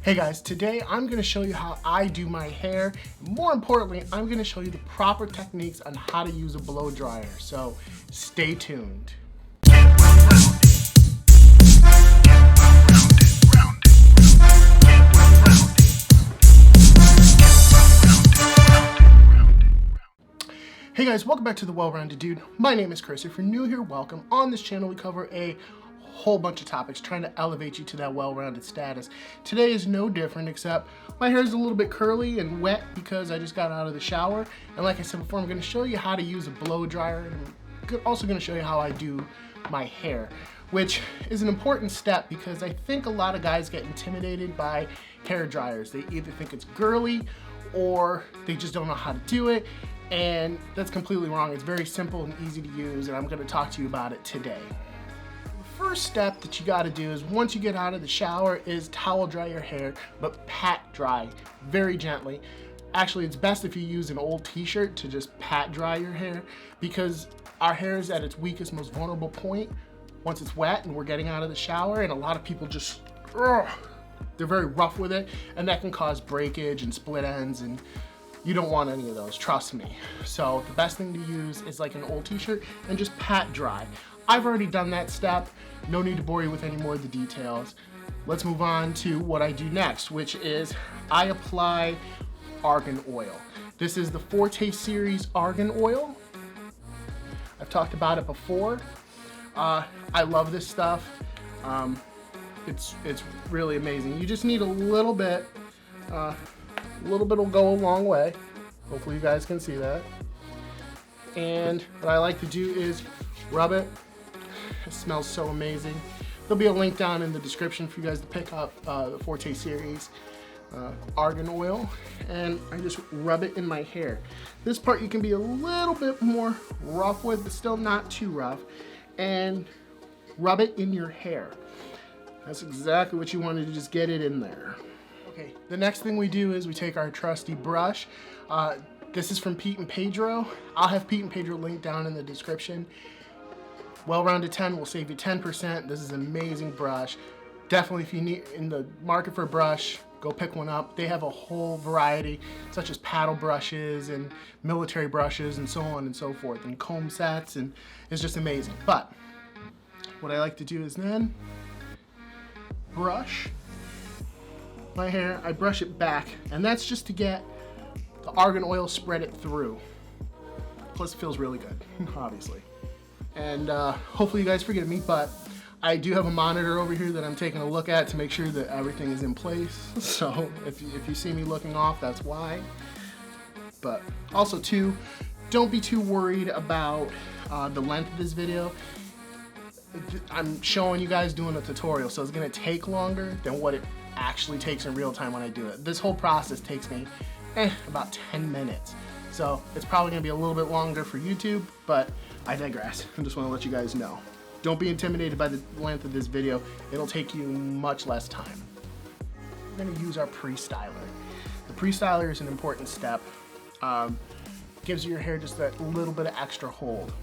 Hey guys, today I'm going to show you how I do my hair. More importantly, I'm going to show you the proper techniques on how to use a blow dryer. So stay tuned. Hey guys, welcome back to The Well-Rounded Dude. My name is Chris. If you're new here, welcome. On this channel, we cover a whole bunch of topics trying to elevate you to that well-rounded status. Today is no different, except my hair is a little bit curly and wet because I just got out of the shower. And like I said before, I'm going to show you how to use a blow dryer, and I'm also going to show you how I do my hair, which is an important step because I think a lot of guys get intimidated by hair dryers. They either think it's girly or they just don't know how to do it, and that's completely wrong. It's very simple and easy to use, and I'm going to talk to you about it today. First step that you got to do is once you get out of the shower is towel dry your hair, but pat dry very gently. Actually, it's best if you use an old t-shirt to just pat dry your hair, because our hair is at its weakest, most vulnerable point once it's wet and we're getting out of the shower, and a lot of people just they're very rough with it, and that can cause breakage and split ends, and you don't want any of those, trust me. So the best thing to use is like an old t-shirt and just pat dry. I've already done that step. No need to bore you with any more of the details. Let's move on to what I do next, which is I apply argan oil. This is the Forte series argan oil. I've talked about it before. I love this stuff. It's really amazing. You just need a little bit. A little bit will go a long way. Hopefully you guys can see that. And what I like to do is rub it. It smells so amazing. There'll be a link down in the description for you guys to pick up the Forte series argan oil, and I just rub it in my hair. This part you can be a little bit more rough with, but still not too rough, and rub it in your hair. That's exactly what you want to do, just get it in there. Okay, the next thing we do is we take our trusty brush. This is from Pete and Pedro. I'll have Pete and Pedro linked down in the description. Well-Rounded 10 will save you 10%. This is an amazing brush. Definitely, if you need in the market for a brush, go pick one up. They have a whole variety, such as paddle brushes and military brushes and so on and so forth, and comb sets, and it's just amazing. But what I like to do is then brush my hair. I brush it back, and that's just to get the argan oil, spread it through. Plus it feels really good, obviously. And hopefully you guys forgive me, but I do have a monitor over here that I'm taking a look at to make sure that everything is in place. So if you see me looking off, that's why. But also too, don't be too worried about the length of this video. I'm showing you guys doing a tutorial, so it's gonna take longer than what it actually takes in real time when I do it. This whole process takes me about 10 minutes. So it's probably gonna be a little bit longer for YouTube, but I digress. I just wanna let you guys know. Don't be intimidated by the length of this video. It'll take you much less time. We're gonna use our pre-styler. The pre-styler is an important step. Gives your hair just that little bit of extra hold.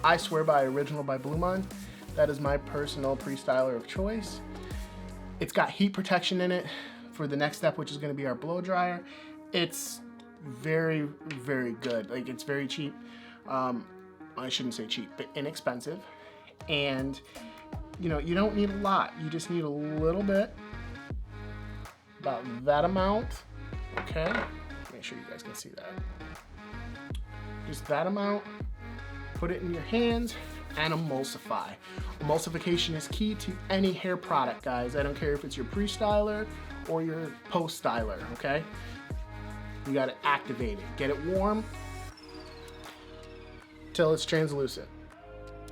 I swear by Original by Blue Mind. That is my personal pre-styler of choice. It's got heat protection in it for the next step, which is gonna be our blow dryer. It's very, very good. Like, it's very cheap. I shouldn't say cheap, but inexpensive. And you know, you don't need a lot. You just need a little bit, about that amount. Okay, make sure you guys can see that. Just that amount. Put it in your hands and emulsify. Emulsification is key to any hair product, guys. I don't care if it's your pre-styler or your post-styler, okay? You gotta activate it. Get it warm till it's translucent.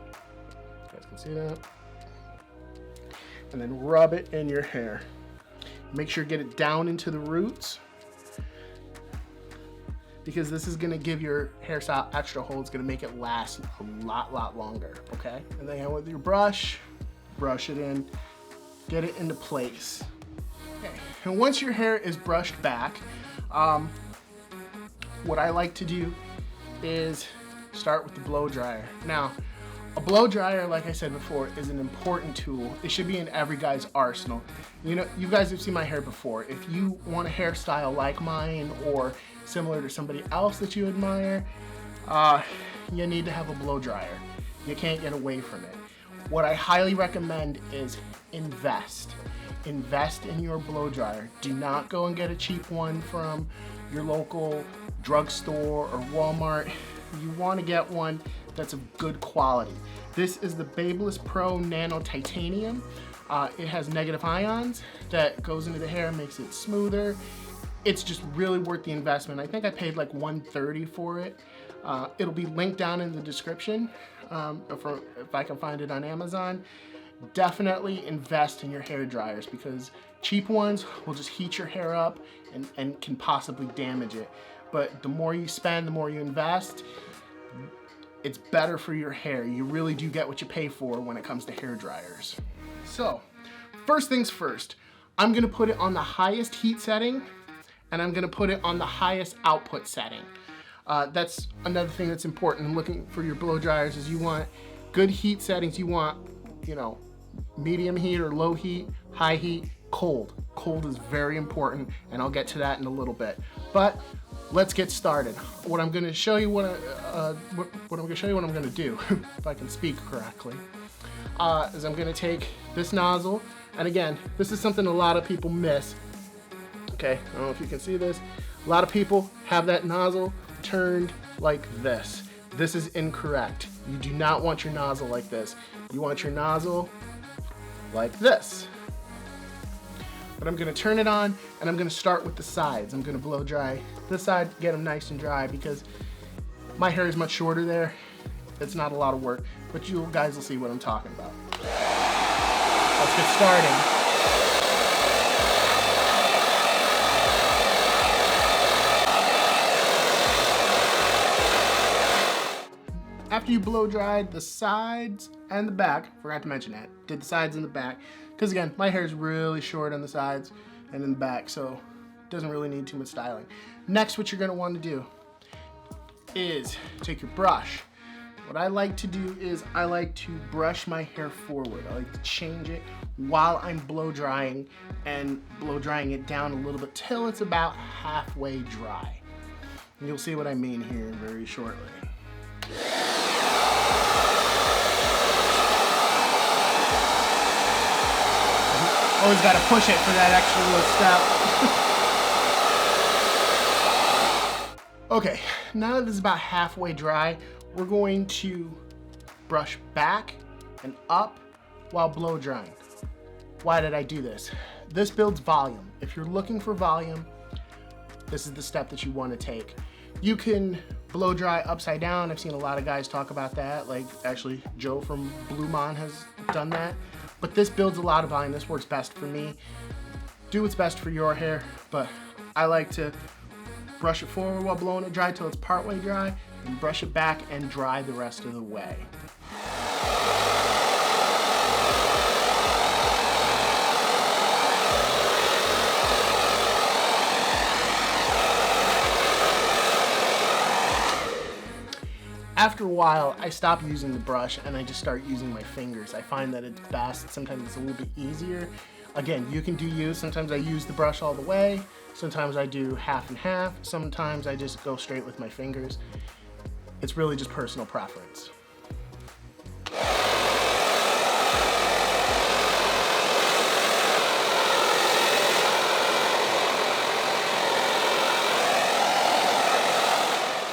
You guys can see that. And then rub it in your hair. Make sure to get it down into the roots, because this is gonna give your hairstyle extra hold. It's gonna make it last a lot longer, okay? And then with your brush, brush it in, get it into place. Okay, and once your hair is brushed back, what I like to do is start with the blow dryer. Now, A blow dryer, like I said before, is an important tool. It should be in every guy's arsenal. You know, you guys have seen my hair before. If you want a hairstyle like mine or similar to somebody else that you admire, you need to have a blow dryer. You can't get away from it. What I highly recommend is invest. Invest in your blow dryer. Do not go and get a cheap one from your local drugstore or Walmart. You want to get one that's of good quality. This is the Babyliss Pro Nano Titanium. It has negative ions that goes into the hair and makes it smoother. It's just really worth the investment. I think I paid like $130 for it. It'll be linked down in the description if I can find it on Amazon. Definitely invest in your hair dryers because cheap ones will just heat your hair up and can possibly damage it. But the more you spend, the more you invest, it's better for your hair. You really do get what you pay for when it comes to hair dryers. So, first things first, I'm gonna put it on the highest heat setting and I'm gonna put it on the highest output setting. That's another thing that's important in looking for your blow dryers is you want good heat settings. You want, you know, medium heat or low heat, high heat, cold. Cold is very important and I'll get to that in a little bit. But let's get started. What I'm going to show you what I'm going to do, if I can speak correctly, is I'm going to take this nozzle, and again, this is something a lot of people miss. Okay, I don't know if you can see this. A lot of people have that nozzle turned like this. This is incorrect. You do not want your nozzle like this. You want your nozzle like this. But I'm gonna turn it on and I'm gonna start with the sides. I'm gonna blow dry this side, get them nice and dry because my hair is much shorter there. It's not a lot of work, but you guys will see what I'm talking about. Let's get started. After you blow dried the sides and the back, forgot to mention that, did the sides and the back, because again, my hair is really short on the sides and in the back, so it doesn't really need too much styling. Next, what you're going to want to do is take your brush. What I like to do is I like to brush my hair forward. I like to change it while I'm blow drying and blow drying it down a little bit till it's about halfway dry. And you'll see what I mean here very shortly. Always got to push it for that extra little step. Okay, now that it's about halfway dry, we're going to brush back and up while blow drying. Why did I do this? This builds volume. If you're looking for volume, this is the step that you want to take. You can blow dry upside down. I've seen a lot of guys talk about that, like actually Joe from Blue Mon has done that. But this builds a lot of volume. This works best for me. Do what's best for your hair, but I like to brush it forward while blowing it dry till it's partway dry, and brush it back and dry the rest of the way. After a while, I stop using the brush and I just start using my fingers. I find that it's best. Sometimes it's a little bit easier. Again, you can do you. Sometimes I use the brush all the way. Sometimes I do half and half. Sometimes I just go straight with my fingers. It's really just personal preference.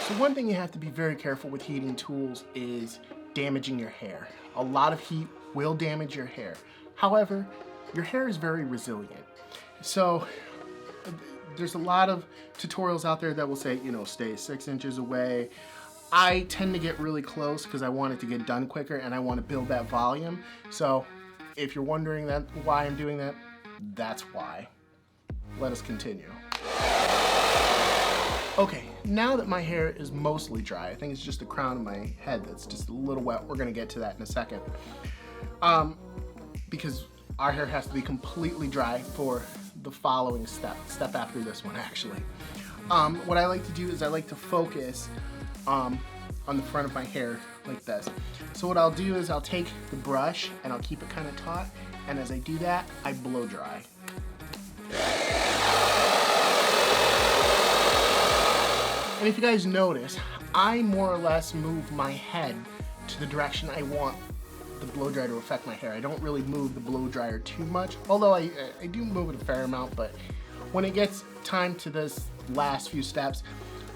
So one thing you have to be very careful with heating tools is damaging your hair. A lot of heat will damage your hair. However, your hair is very resilient. So there's a lot of tutorials out there that will say, you know, stay 6 inches away. I tend to get really close because I want it to get done quicker and I want to build that volume. So if you're wondering why I'm doing that, that's why. Let us continue. Okay, now that my hair is mostly dry, I think it's just the crown of my head that's just a little wet. We're gonna get to that in a second. Because our hair has to be completely dry for the following step after this one actually. What I like to do is I like to focus on the front of my hair like this. So what I'll do is I'll take the brush and I'll keep it kind of taut, and as I do that, I blow dry. And if you guys notice, I more or less move my head to the direction I want the blow dryer to affect my hair. I don't really move the blow dryer too much, although I do move it a fair amount, but when it gets time to this last few steps,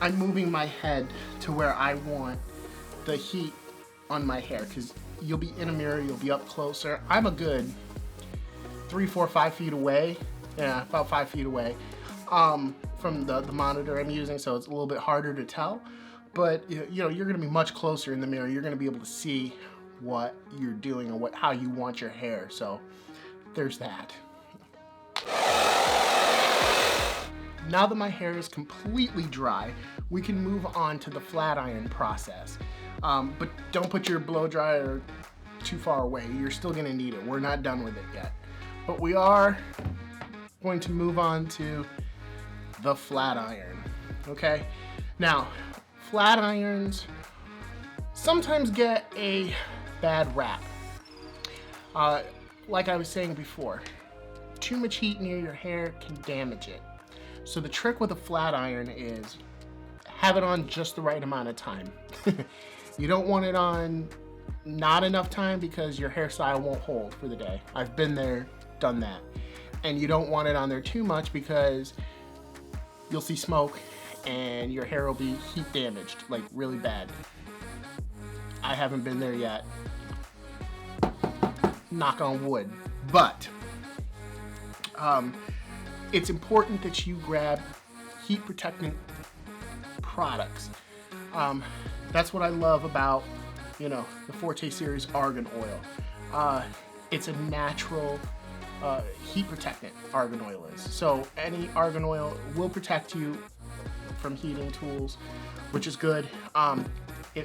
I'm moving my head to where I want the heat on my hair, because you'll be in a mirror, you'll be up closer. I'm a good 3, 4, 5 feet away. Yeah, about 5 feet away from the monitor I'm using, so it's a little bit harder to tell. But you know, you're gonna be much closer in the mirror. You're gonna be able to see what you're doing and how you want your hair. So there's that. Now that my hair is completely dry, we can move on to the flat iron process. But don't put your blow dryer too far away. You're still gonna need it. We're not done with it yet. But we are going to move on to the flat iron, okay? Now, flat irons sometimes get a bad rap. Like I was saying before, too much heat near your hair can damage it. So the trick with a flat iron is have it on just the right amount of time. You don't want it on not enough time because your hairstyle won't hold for the day. I've been there, done that. And you don't want it on there too much because you'll see smoke and your hair will be heat damaged, like really bad. I haven't been there yet. Knock on wood. But it's important that you grab heat protectant products. That's what I love about, you know, the Forte series argan oil. It's a natural heat protectant, argan oil is. So any argan oil will protect you from heating tools, which is good.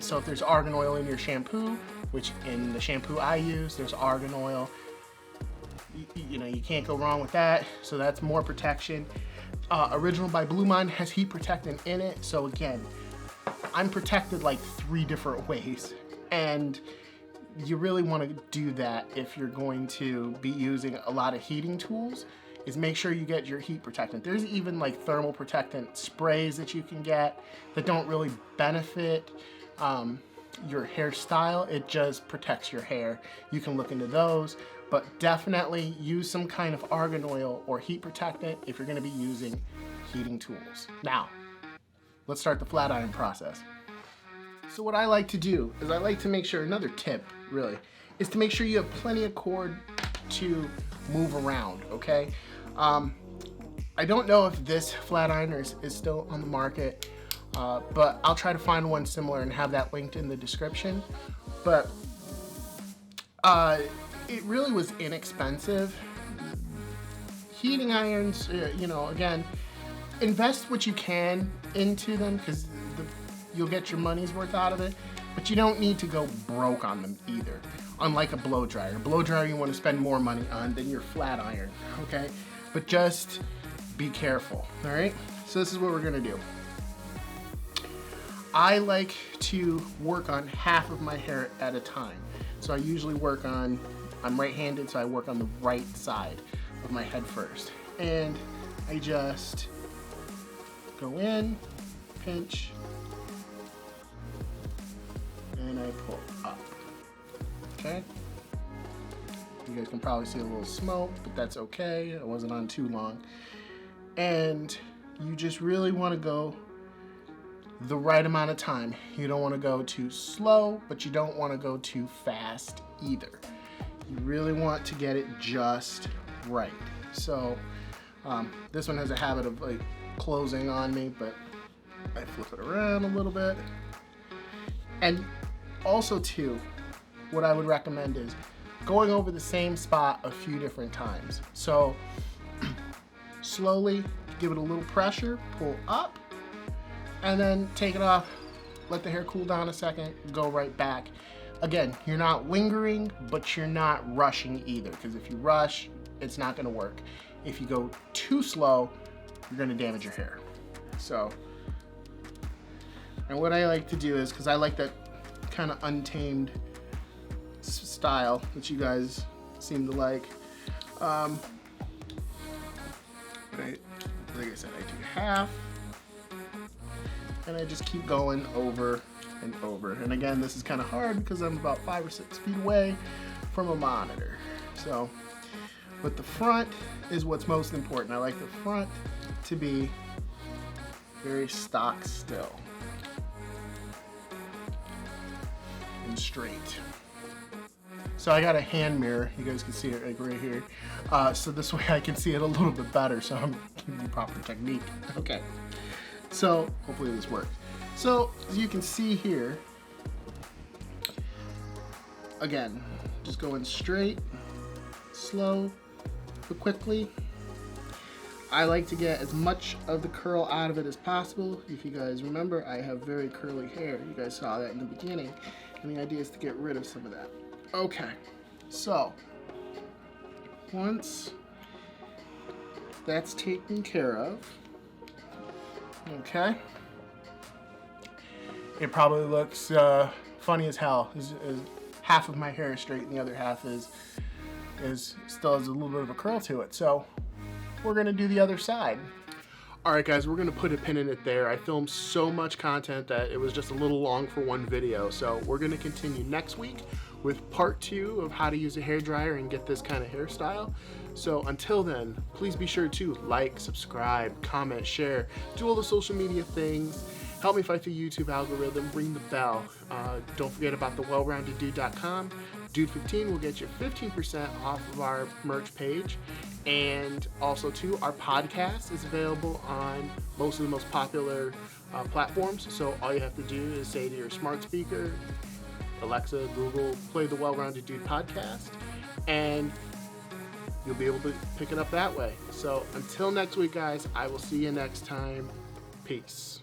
So if there's argan oil in your shampoo, which in the shampoo I use, there's argan oil. You know, you can't go wrong with that. So that's more protection. Original by Blue Mind has heat protectant in it. So again, I'm protected like 3 different ways. And you really want to do that if you're going to be using a lot of heating tools, is make sure you get your heat protectant. There's even like thermal protectant sprays that you can get that don't really benefit your hairstyle. It just protects your hair. You can look into those, but definitely use some kind of argan oil or heat protectant if you're going to be using heating tools. Now, let's start the flat iron process. So what I like to do is I like to make sure, another tip really, is to make sure you have plenty of cord to move around, okay? I don't know if this flat iron is still on the market, but I'll try to find one similar and have that linked in the description. But it really was inexpensive. Heating irons, you know, again, invest what you can into them because you'll get your money's worth out of it, but you don't need to go broke on them either. Unlike a blow dryer. Blow dryer you want to spend more money on than your flat iron, okay? But just be careful, all right? So this is what we're gonna do. I like to work on half of my hair at a time. So I usually work on, I'm right-handed, so I work on the right side of my head first. And I just go in, pinch, and I pull up, okay? You guys can probably see a little smoke, but that's okay. It wasn't on too long. And you just really want to go the right amount of time. You don't want to go too slow, but you don't want to go too fast either. You really want to get it just right. So this one has a habit of like closing on me, but I flip it around a little bit. And also too, what I would recommend is going over the same spot a few different times. So slowly give it a little pressure, pull up, and then take it off, let the hair cool down a second, go right back. Again, you're not lingering, but you're not rushing either, because if you rush, it's not gonna work. If you go too slow, you're gonna damage your hair. So, and what I like to do is, because I like that kind of untamed style that you guys seem to like. Right, like I said, I do half, and I just keep going over and over. And again, this is kind of hard because I'm about 5 or 6 feet away from a monitor. So, but the front is what's most important. I like the front to be very stock still and straight. So I got a hand mirror, you guys can see it like right here. So this way I can see it a little bit better, so I'm giving you proper technique. Okay, so hopefully this works. So as you can see here, again, just going straight, slow, but quickly. I like to get as much of the curl out of it as possible. If you guys remember, I have very curly hair. You guys saw that in the beginning. And the idea is to get rid of some of that. Okay, so once that's taken care of, okay, it probably looks funny as hell. Is half of my hair is straight and the other half is still has a little bit of a curl to it. So we're gonna do the other side. All right, guys, we're gonna put a pin in it there. I filmed so much content that it was just a little long for one video. So we're gonna continue next week with part 2 of how to use a hairdryer and get this kind of hairstyle. So until then, please be sure to like, subscribe, comment, share, do all the social media things. Help me fight the YouTube algorithm, ring the bell. Don't forget about the wellroundeddude.com. Dude15 will get you 15% off of our merch page. And also too, our podcast is available on most of the most popular platforms. So all you have to do is say to your smart speaker, Alexa, Google, play the Well-Rounded Dude podcast, and you'll be able to pick it up that way. So until next week, guys, I will see you next time. Peace.